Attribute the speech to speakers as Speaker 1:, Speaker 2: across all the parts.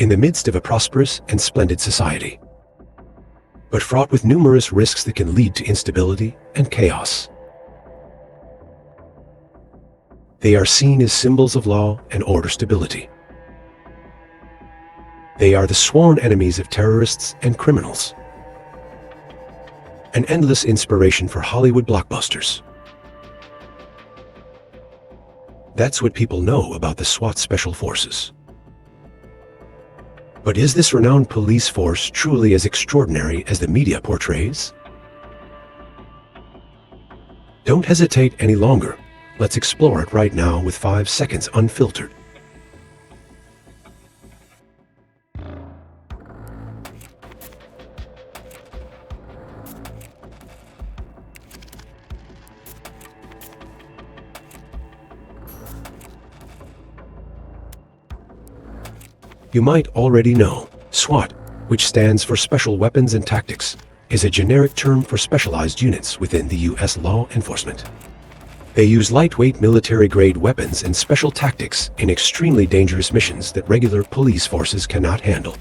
Speaker 1: in the midst of a prosperous and splendid society, but fraught with numerous risks that can lead to instability and chaos. They are seen as symbols of law and order stability. They are the sworn enemies of terrorists and criminals. An endless inspiration for Hollywood blockbusters. That's what people know about the SWAT Special Forces. But is this renowned police force truly as extraordinary as the media portrays? Don't hesitate any longer. Let's explore it right now with 5 seconds unfiltered. You might already know, SWAT, which stands for Special Weapons and Tactics, is a generic term for specialized units within the U.S. law enforcement. They use lightweight military-grade weapons and special tactics in extremely dangerous missions that regular police forces cannot handle.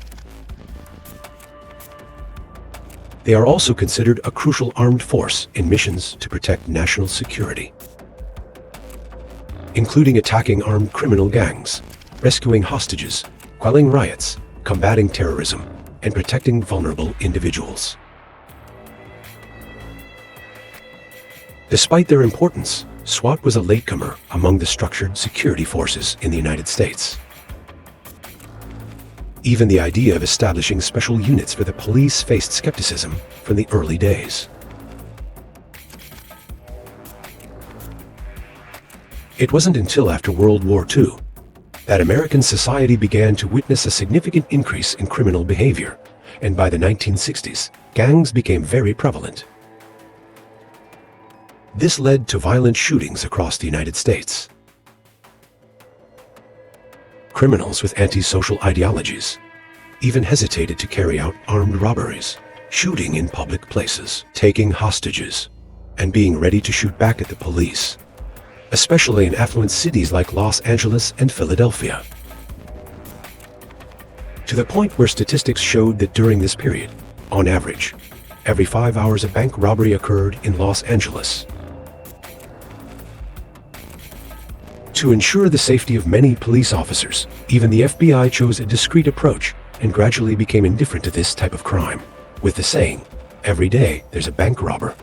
Speaker 1: They are also considered a crucial armed force in missions to protect national security, including attacking armed criminal gangs, rescuing hostages, quelling riots, combating terrorism, and protecting vulnerable individuals. Despite their importance, SWAT was a latecomer among the structured security forces in the United States. Even the idea of establishing special units for the police faced skepticism from the early days. It wasn't until after World War II that American society began to witness a significant increase in criminal behavior, and by the 1960s, gangs became very prevalent. This led to violent shootings across the United States. Criminals with antisocial ideologies even hesitated to carry out armed robberies, shooting in public places, taking hostages, and being ready to shoot back at the police, especially in affluent cities like Los Angeles and Philadelphia. To the point where statistics showed that during this period, on average, every 5 hours a bank robbery occurred in Los Angeles. To ensure the safety of many police officers, even the FBI chose a discreet approach and gradually became indifferent to this type of crime, with the saying, "Every day there's a bank robber."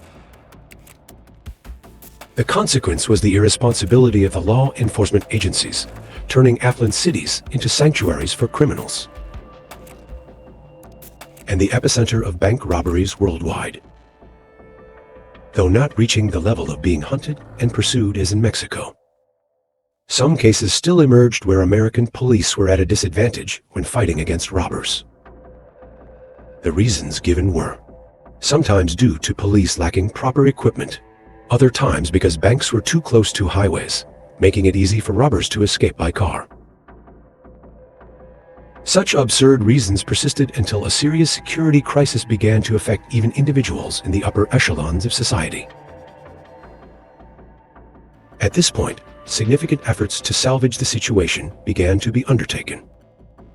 Speaker 1: The consequence was the irresponsibility of the law enforcement agencies, turning affluent cities into sanctuaries for criminals, and the epicenter of bank robberies worldwide, though not reaching the level of being hunted and pursued as in Mexico. Some cases still emerged where American police were at a disadvantage when fighting against robbers. The reasons given were sometimes due to police lacking proper equipment, other times because banks were too close to highways, making it easy for robbers to escape by car. Such absurd reasons persisted until a serious security crisis began to affect even individuals in the upper echelons of society. At this point, significant efforts to salvage the situation began to be undertaken.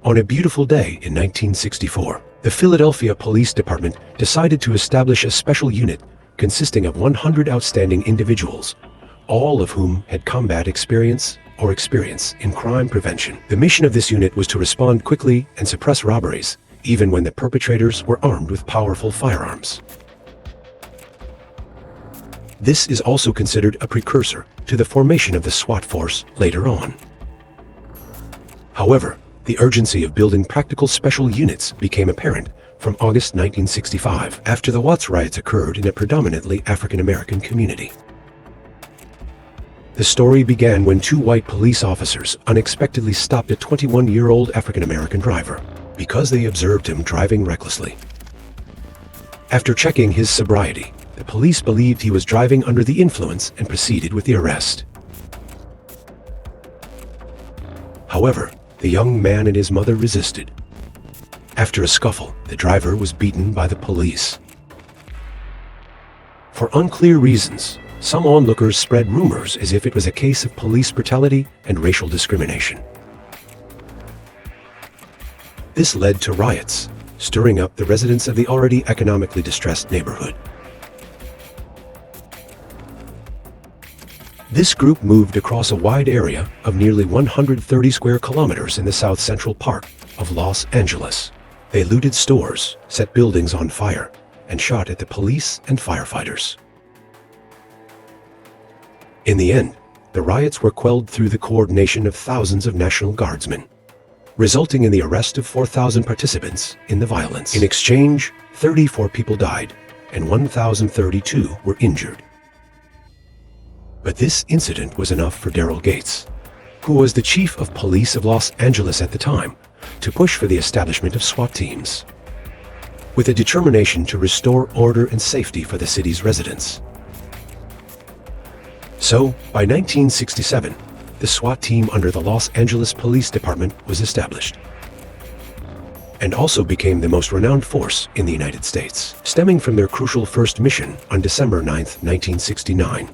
Speaker 1: On a beautiful day in 1964, the Philadelphia Police Department decided to establish a special unit consisting of 100 outstanding individuals, all of whom had combat experience or experience in crime prevention. The mission of this unit was to respond quickly and suppress robberies, even when the perpetrators were armed with powerful firearms. This is also considered a precursor to the formation of the SWAT force later on. However, the urgency of building practical special units became apparent from August 1965, after the Watts riots occurred in a predominantly African-American community. The story began when 2 white police officers unexpectedly stopped a 21-year-old African-American driver because they observed him driving recklessly. After checking his sobriety, the police believed he was driving under the influence and proceeded with the arrest. However, the young man and his mother resisted. After a scuffle, the driver was beaten by the police. For unclear reasons, some onlookers spread rumors as if it was a case of police brutality and racial discrimination. This led to riots, stirring up the residents of the already economically distressed neighborhood. This group moved across a wide area of nearly 130 square kilometers in the south-central part of Los Angeles. They looted stores, set buildings on fire, and shot at the police and firefighters. In the end, the riots were quelled through the coordination of thousands of National Guardsmen, resulting in the arrest of 4,000 participants in the violence. In exchange, 34 people died and 1,032 were injured. But this incident was enough for Daryl Gates, who was the chief of police of Los Angeles at the time, to push for the establishment of SWAT teams, with a determination to restore order and safety for the city's residents. So, by 1967, the SWAT team under the Los Angeles Police Department was established, and also became the most renowned force in the United States, stemming from their crucial first mission on December 9, 1969.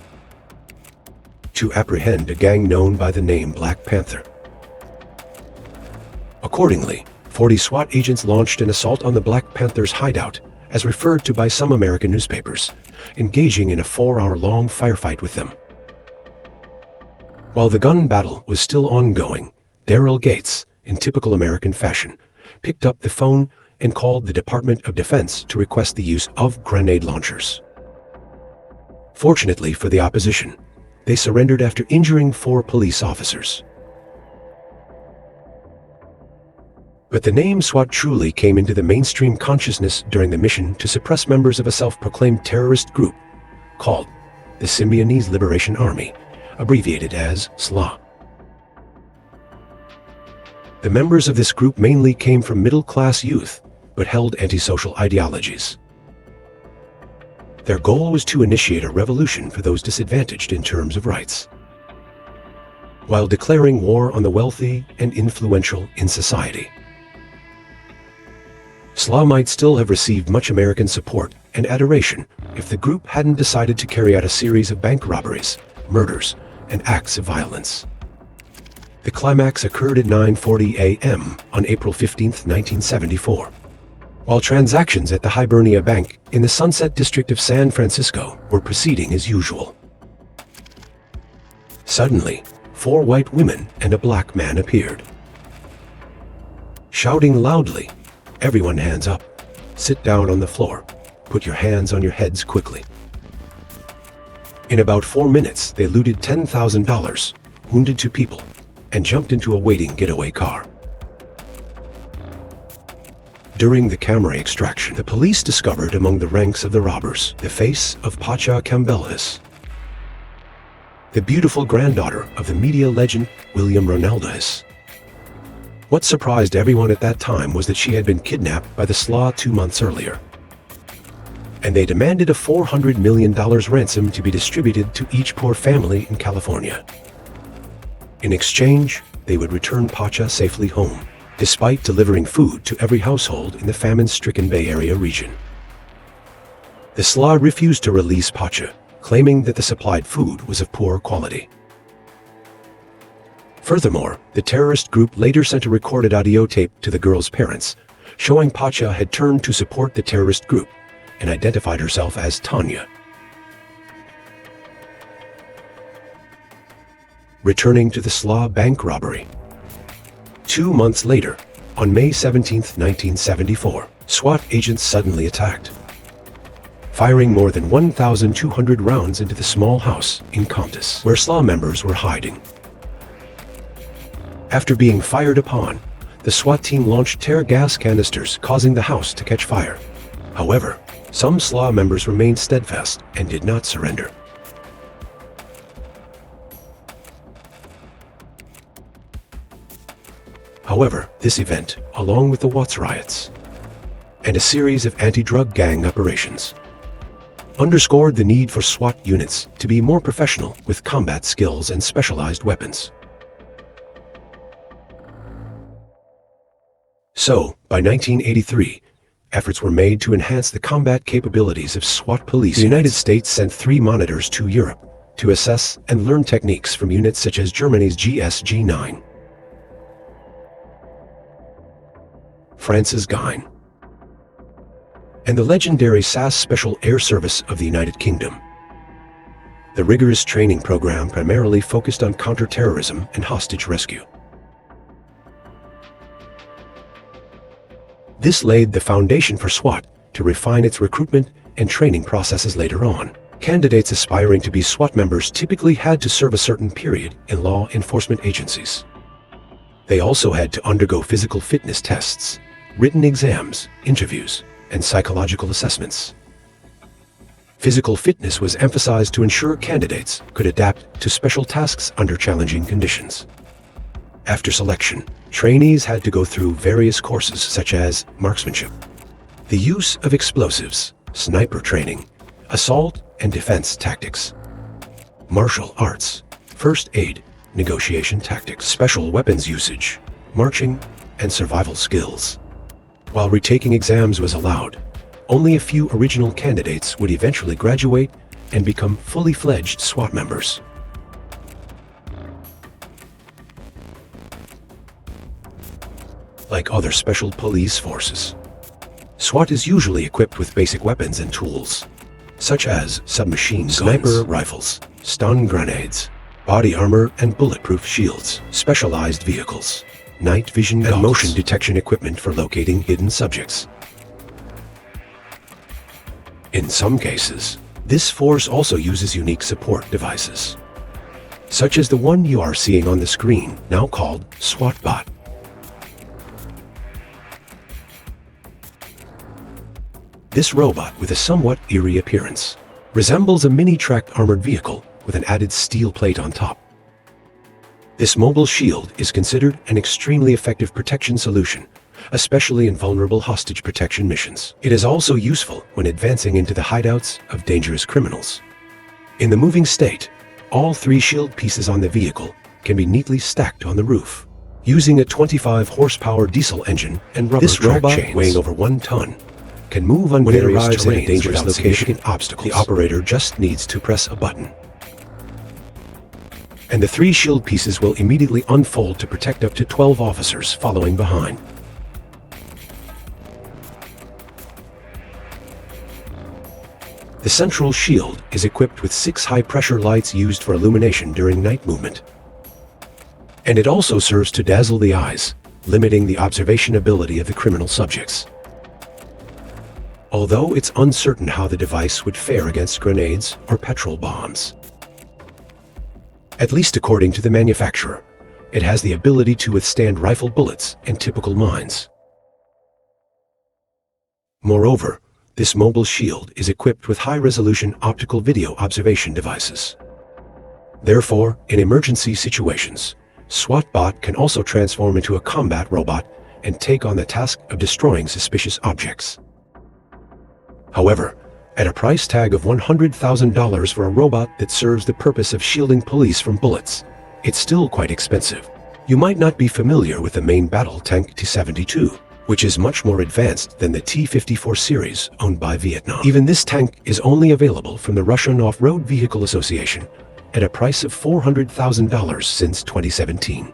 Speaker 1: To apprehend a gang known by the name Black Panther. Accordingly, 40 SWAT agents launched an assault on the Black Panther's hideout, as referred to by some American newspapers, engaging in a 4-hour-long firefight with them. While the gun battle was still ongoing, Daryl Gates, in typical American fashion, picked up the phone and called the Department of Defense to request the use of grenade launchers. Fortunately for the opposition, they surrendered after injuring 4 police officers. But the name SWAT truly came into the mainstream consciousness during the mission to suppress members of a self-proclaimed terrorist group called the Symbionese Liberation Army, abbreviated as S.W.A.T. The members of this group mainly came from middle-class youth, but held antisocial ideologies. Their goal was to initiate a revolution for those disadvantaged in terms of rights, while declaring war on the wealthy and influential in society. S.W.A.T might still have received much American support and adoration if the group hadn't decided to carry out a series of bank robberies, murders, and acts of violence. The climax occurred at 9:40 a.m. on April 15, 1974. While transactions at the Hibernia Bank in the Sunset District of San Francisco were proceeding as usual. Suddenly, 4 white women and a black man appeared. Shouting loudly, "Everyone hands up, sit down on the floor, put your hands on your heads quickly." In about 4 minutes, they looted $10,000, wounded 2 people, and jumped into a waiting getaway car. During the camera extraction, the police discovered among the ranks of the robbers the face of Pacha Cambelhis, the beautiful granddaughter of the media legend William Ronaldez. What surprised everyone at that time was that she had been kidnapped by the S.W.A.T 2 months earlier, and they demanded a $400 million ransom to be distributed to each poor family in California. In exchange, they would return Pacha safely home, despite delivering food to every household in the famine-stricken Bay Area region. The S.W.A.T refused to release Pacha, claiming that the supplied food was of poor quality. Furthermore, the terrorist group later sent a recorded audio tape to the girl's parents, showing Pacha had turned to support the terrorist group and identified herself as Tanya. Returning to the S.W.A.T bank robbery. 2 months later, on May 17, 1974, SWAT agents suddenly attacked, firing more than 1,200 rounds into the small house in Compton, where S.W.A.T members were hiding. After being fired upon, the SWAT team launched tear gas canisters, causing the house to catch fire. However, some S.W.A.T members remained steadfast and did not surrender. However, this event, along with the Watts riots and a series of anti-drug gang operations, underscored the need for SWAT units to be more professional with combat skills and specialized weapons. So, by 1983, efforts were made to enhance the combat capabilities of SWAT police. The United States sent 3 monitors to Europe to assess and learn techniques from units such as Germany's GSG-9. Francis Gyne, and the legendary SAS Special Air Service of the United Kingdom. The rigorous training program primarily focused on counterterrorism and hostage rescue. This laid the foundation for SWAT to refine its recruitment and training processes later on. Candidates aspiring to be SWAT members typically had to serve a certain period in law enforcement agencies. They also had to undergo physical fitness tests, written exams, interviews, and psychological assessments. Physical fitness was emphasized to ensure candidates could adapt to special tasks under challenging conditions. After selection, trainees had to go through various courses such as marksmanship, the use of explosives, sniper training, assault and defense tactics, martial arts, first aid, negotiation tactics, special weapons usage, marching, and survival skills. While retaking exams was allowed, only a few original candidates would eventually graduate and become fully fledged SWAT members. Like other special police forces, SWAT is usually equipped with basic weapons and tools, such as submachine guns, sniper rifles, stun grenades, body armor and bulletproof shields, specialized vehicles, night vision and motion detection equipment for locating hidden subjects. In some cases, this force also uses unique support devices, such as the one you are seeing on the screen, now called S.W.A.T. This robot, with a somewhat eerie appearance, resembles a mini-tracked armored vehicle with an added steel plate on top. This mobile shield is considered an extremely effective protection solution, especially in vulnerable hostage protection missions. It is also useful when advancing into the hideouts of dangerous criminals. In the moving state, all 3 shield pieces on the vehicle can be neatly stacked on the roof. Using a 25 horsepower diesel engine and rubber track chains weighing over 1 ton, can move on various terrains without significant obstacles. The operator just needs to press a button, and the 3 shield pieces will immediately unfold to protect up to 12 officers following behind. The central shield is equipped with 6 high-pressure lights used for illumination during night movement. And it also serves to dazzle the eyes, limiting the observation ability of the criminal subjects. Although it's uncertain how the device would fare against grenades or petrol bombs. At least according to the manufacturer, it has the ability to withstand rifle bullets and typical mines. Moreover, this mobile shield is equipped with high-resolution optical video observation devices. Therefore, in emergency situations, SWAT-bot can also transform into a combat robot and take on the task of destroying suspicious objects. However, at a price tag of $100,000 for a robot that serves the purpose of shielding police from bullets, it's still quite expensive. You might not be familiar with the main battle tank T-72, which is much more advanced than the T-54 series owned by Vietnam. Even this tank is only available from the Russian Off-Road Vehicle Association at a price of $400,000 since 2017.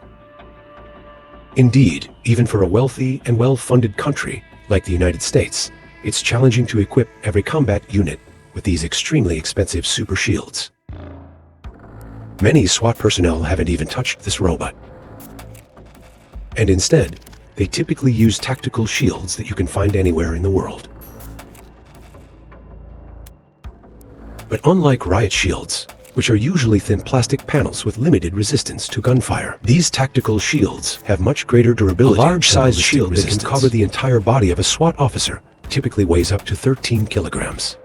Speaker 1: Indeed, even for a wealthy and well-funded country like the United States, it's challenging to equip every combat unit with these extremely expensive super shields. Many SWAT personnel haven't even touched this robot. And instead, they typically use tactical shields that you can find anywhere in the world. But unlike riot shields, which are usually thin plastic panels with limited resistance to gunfire, these tactical shields have much greater durability. A large-sized shield that can cover the entire body of a SWAT officer typically weighs up to 13 kilograms.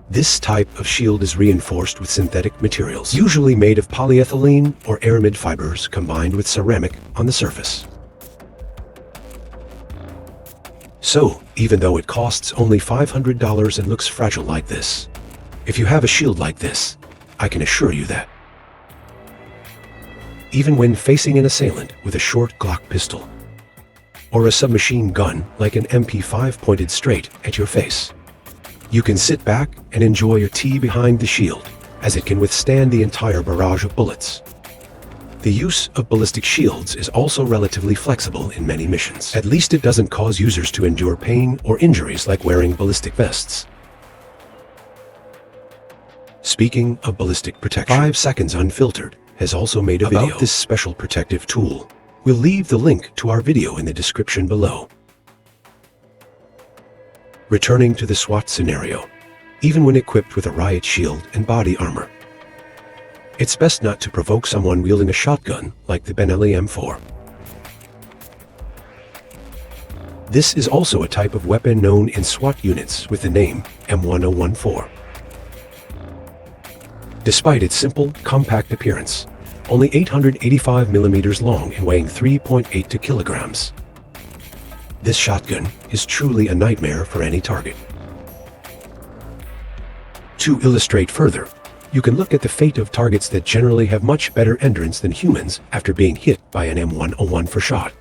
Speaker 1: This type of shield is reinforced with synthetic materials, usually made of polyethylene or aramid fibers combined with ceramic on the surface. So, even though it costs only $500 and looks fragile like this, if you have a shield like this, I can assure you that, even when facing an assailant with a short Glock pistol, or a submachine gun like an MP5 pointed straight at your face, you can sit back and enjoy your tea behind the shield, as it can withstand the entire barrage of bullets. The use of ballistic shields is also relatively flexible in many missions. At least it doesn't cause users to endure pain or injuries like wearing ballistic vests. Speaking of ballistic protection, 5 Seconds Unfiltered has also made a video about this special protective tool. We'll leave the link to our video in the description below. Returning to the SWAT scenario, even when equipped with a riot shield and body armor, it's best not to provoke someone wielding a shotgun like the Benelli M4. This is also a type of weapon known in SWAT units with the name M1014. Despite its simple, compact appearance, only 885 millimeters long and weighing 3.82 kilograms, this shotgun is truly a nightmare for any target. To illustrate further, you can look at the fate of targets that generally have much better endurance than humans after being hit by an M101 for shot.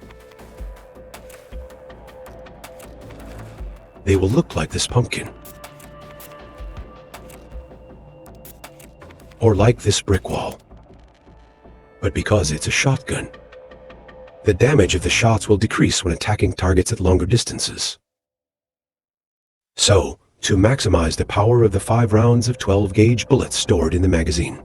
Speaker 1: They will look like this pumpkin, or like this brick wall. But because it's a shotgun, the damage of the shots will decrease when attacking targets at longer distances. So, to maximize the power of the 5 rounds of 12-gauge bullets stored in the magazine,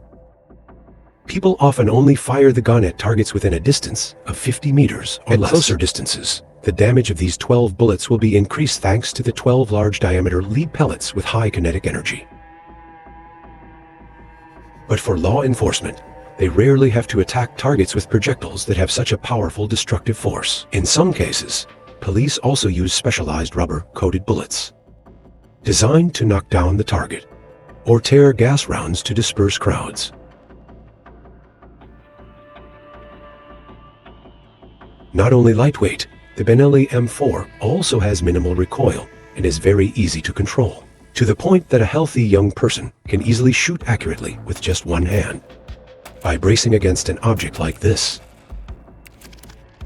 Speaker 1: people often only fire the gun at targets within a distance of 50 meters or less. At closer distances, the damage of these 12 bullets will be increased thanks to the 12 large-diameter lead pellets with high kinetic energy. But for law enforcement, they rarely have to attack targets with projectiles that have such a powerful destructive force. In some cases, police also use specialized rubber-coated bullets, designed to knock down the target, or tear gas rounds to disperse crowds. Not only lightweight, the Benelli M4 also has minimal recoil and is very easy to control, to the point that a healthy young person can easily shoot accurately with just one hand by bracing against an object like this.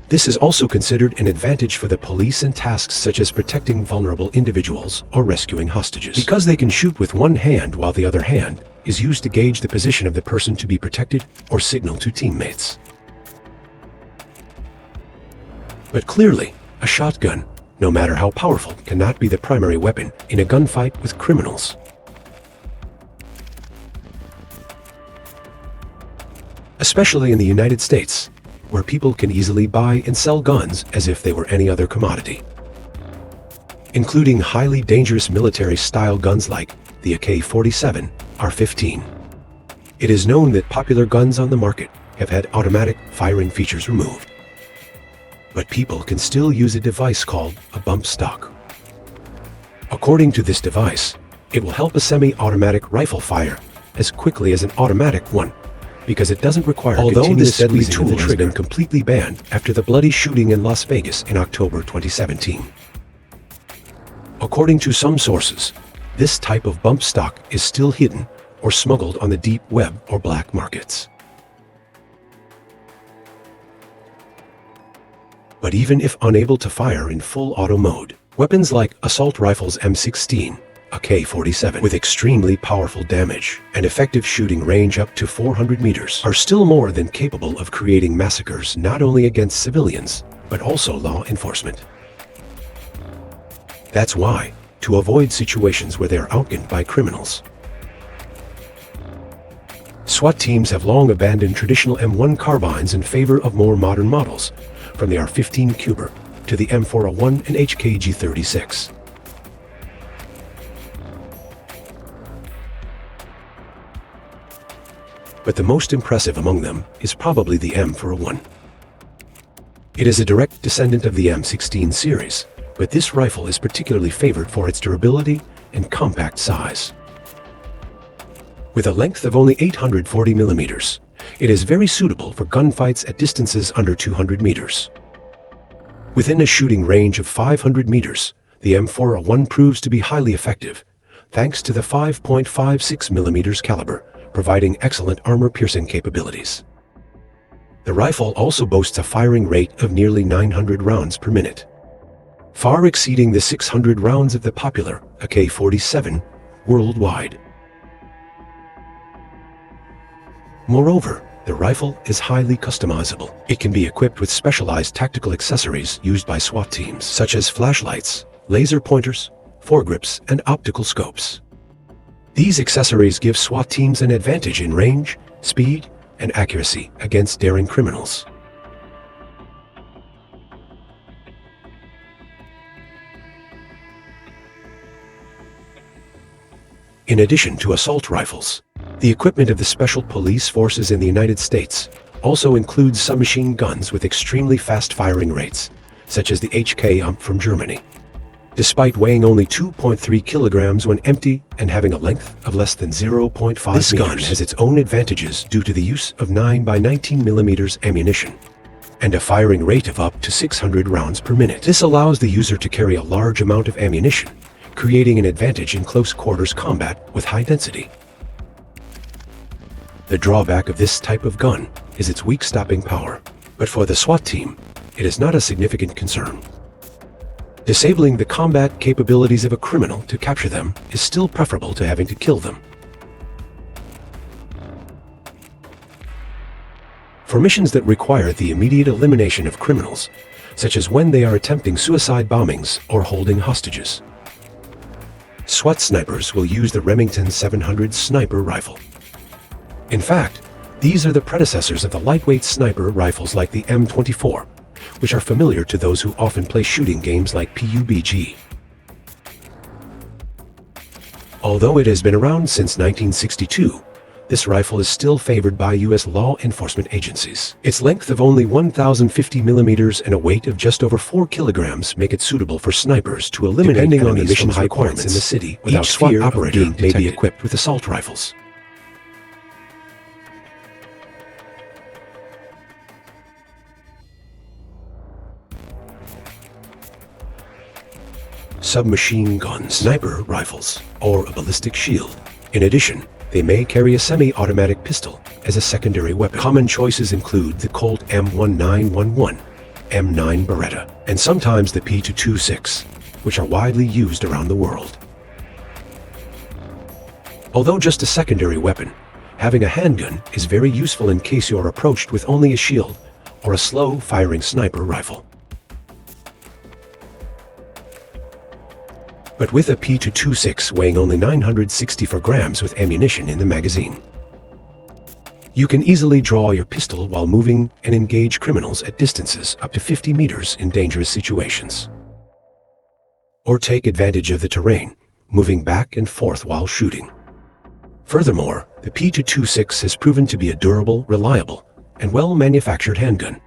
Speaker 1: This is also considered an advantage for the police in tasks such as protecting vulnerable individuals or rescuing hostages, because they can shoot with one hand while the other hand is used to gauge the position of the person to be protected or signal to teammates. But clearly, a shotgun, no matter how powerful, cannot be the primary weapon in a gunfight with criminals. Especially in the United States, where people can easily buy and sell guns as if they were any other commodity, including highly dangerous military-style guns like the AK-47, R-15. It is known that popular guns on the market have had automatic firing features removed, but people can still use a device called a bump stock. According to this device, it will help a semi-automatic rifle fire as quickly as an automatic one, because it doesn't require continuous deadly tool has been completely banned after the bloody shooting in Las Vegas in October 2017. According to some sources, this type of bump stock is still hidden or smuggled on the deep web or black markets. But even if unable to fire in full auto mode, weapons like assault rifles M16, AK-47 with extremely powerful damage and effective shooting range up to 400 meters are still more than capable of creating massacres not only against civilians, but also law enforcement. That's why, to avoid situations where they are outgunned by criminals, SWAT teams have long abandoned traditional M1 carbines in favor of more modern models, from the R-15 Cuber to the M401 and HKG-36. But the most impressive among them is probably the M401. It is a direct descendant of the M16 series, but this rifle is particularly favored for its durability and compact size. With a length of only 840 millimeters, it is very suitable for gunfights at distances under 200 meters. Within a shooting range of 500 meters, the M401 proves to be highly effective, thanks to the 5.56 millimeters caliber, providing excellent armor-piercing capabilities. The rifle also boasts a firing rate of nearly 900 rounds per minute, far exceeding the 600 rounds of the popular AK-47 worldwide. Moreover, The rifle is highly customizable. It can be equipped with specialized tactical accessories used by SWAT teams, such as flashlights, laser pointers, foregrips, and optical scopes. These accessories give SWAT teams an advantage in range, speed, and accuracy against daring criminals. In addition to assault rifles, the equipment of the Special Police Forces in the United States also includes submachine guns with extremely fast firing rates, such as the HK from Germany. Despite weighing only 2.3 kilograms when empty and having a length of less than 0.5 meters, this gun has its own advantages due to the use of 9 by 19 millimeters ammunition and a firing rate of up to 600 rounds per minute. This allows the user to carry a large amount of ammunition, creating an advantage in close quarters combat with high density. The drawback of this type of gun is its weak stopping power, but for the SWAT team, it is not a significant concern. Disabling the combat capabilities of a criminal to capture them is still preferable to having to kill them. For missions that require the immediate elimination of criminals, such as when they are attempting suicide bombings or holding hostages, SWAT snipers will use the Remington 700 sniper rifle. In fact, these are the predecessors of the lightweight sniper rifles like the M24, which are familiar to those who often play shooting games like PUBG. Although it has been around since 1962, this rifle is still favored by U.S. law enforcement agencies. Its length of only 1,050 millimeters and a weight of just over 4 kilograms make it suitable for snipers to eliminate depending on the mission's requirements in the city without SWAT fear of being detected. May be equipped with assault rifles. Submachine guns, sniper rifles, or a ballistic shield. In addition, they may carry a semi-automatic pistol as a secondary weapon. Common choices include the Colt M1911, M9 Beretta, and sometimes the P226, which are widely used around the world. Although just a secondary weapon, having a handgun is very useful in case you are approached with only a shield or a slow-firing sniper rifle. But with a P226 weighing only 964 grams with ammunition in the magazine, you can easily draw your pistol while moving and engage criminals at distances up to 50 meters in dangerous situations. Or take advantage of the terrain, moving back and forth while shooting. Furthermore, the P226 has proven to be a durable, reliable, and well-manufactured handgun.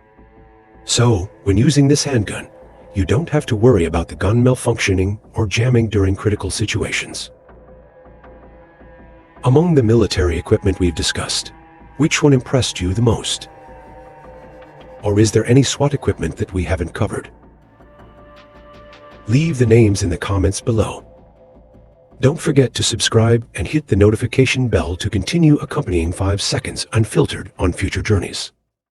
Speaker 1: So, when using this handgun, you don't have to worry about the gun malfunctioning or jamming during critical situations. Among the military equipment we've discussed, which one impressed you the most? Or is there any SWAT equipment that we haven't covered? Leave the names in the comments below. Don't forget to subscribe and hit the notification bell to continue accompanying 5 Seconds Unfiltered on future journeys.